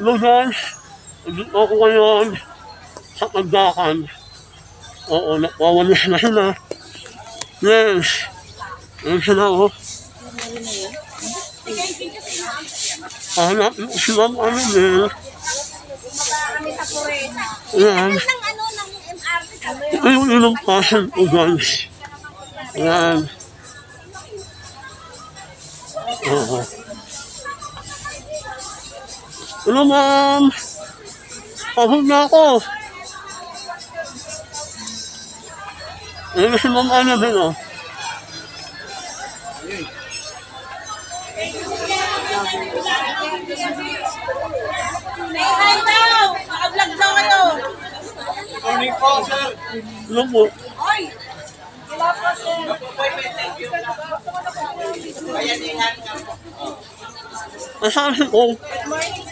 Hello guys, nandito ako ngayon sa Pagdakan. Oo, napawalis na sila. Yes, ayun sila oh. Hanap mo silang ano din. Ayan. Ito yung ilang passion ko guys. Ayan. Oo. Hello ma'am! Pagod na ako. Ayun si ma'am ano din oh. Hi daw! Naka-vlog daw kayo! Morning po, sir. Hello po. Oy! Wala po, sir. Nasaan si Kong?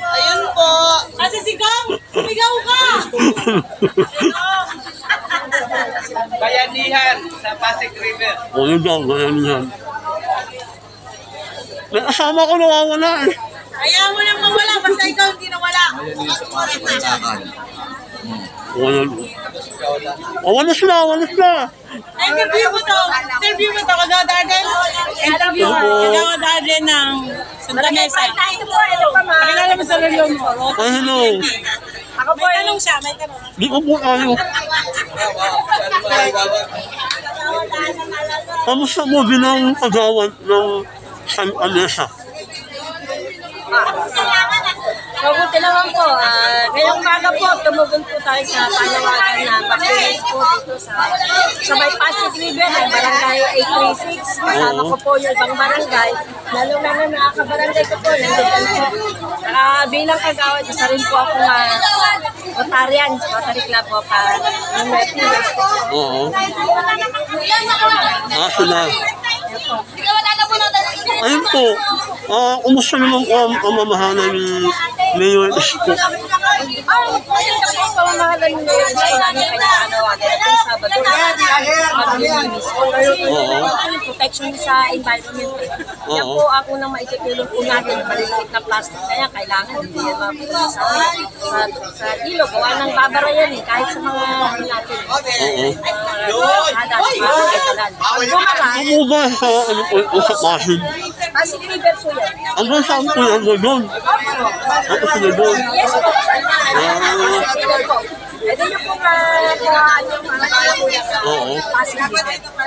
Ayun po. Kasi sigaw! Sigaw ka! Bayanihan sa Pasig River. O yun daw, ganyan yan. May kasama ko nawawala eh. Ayaw mo nang mawala, basta ikaw hindi nawala. O yan. O walis na, walis na. Interview mo to. Interview mo to. Kagawa Darden. Interview mo. Kagawa Darden ng Santa Mesa. Pakilala mo sa review mo. Ay, hello. Ako po. May tanong siya. May tanong. Di ko po kayo. Kamusta mo bilang kagawad ng Santa Mesa? Mabuti naman po. Ngayong umaga po, tumugon po tayo sa panawagan na pag-release po dito sa may Pasig River ng Barangay 836. Kasama ko po yung ibang barangay. Lalo na nakakabarangay ko po, nandiyan po. Bilang kagawad, isa rin po ako na Rotarian, Rotary Club po pa yung Mercedes po. Oo. Sila. Ayun po. Kumusta naman ang pamamahala ni Mayor Isko? Maganda po ang pamamahalan ng Mayor Isko namin kaya panawagan. Itong Sabado, maglilinis po. Kasi protection sa environment. Yan po ang unang maitutulong po natin. Maliliit na plastic na yan, kailangan hindi yan mapunta sa ilog. Gawa ng babara yan eh, kahit sa mga natin. Ano ba sa ano po sa Pasig? Pasig River po yan. Hanggang saan po yan doon? Ako sila doon. Yes po. Pasig River po. Pwede niyo po makuhaan yung mga kuya sa Oo. Pasig River.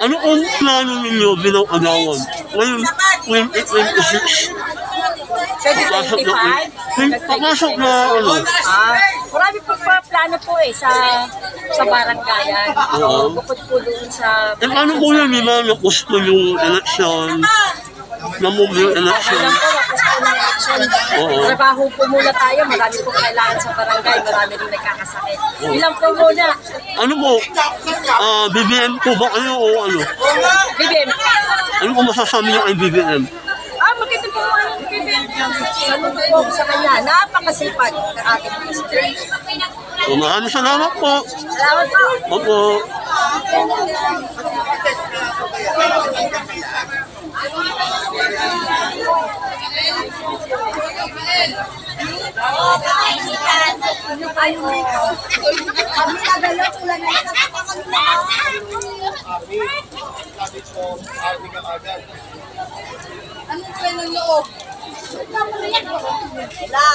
Ano ang plano ninyo bilang agawan? Ngayon, 2026. Papasok na ano? Marami po pa plano po eh sa barangayan. Oo. Bukod po doon sa... Ano po yan, di ba, nakusto yung eleksyon? Namog yung eleksyon? Alam po, tapos po ng election. Oo. Trabaho po muna tayo. Marami po kailangan sa barangay. Marami rin nagkakasakit. Ilang po muna. Ano po? BBM po ba kayo o ano? BBM. Ano po masasabi niyo kay BBM? Maganda po ang BBM. Salud po sa kanya. Napakasipag ng ating president. So, maraming salamat po. Salamat po. Opo. Ano ba yung loob? Wala.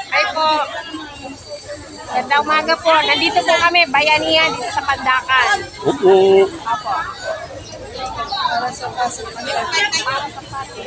Ay po. Ganda umaga po. Nandito po kami, Bayanihan, dito sa Pandakan. Opo. Opo. Para sa Pasig. Para sa Pasig.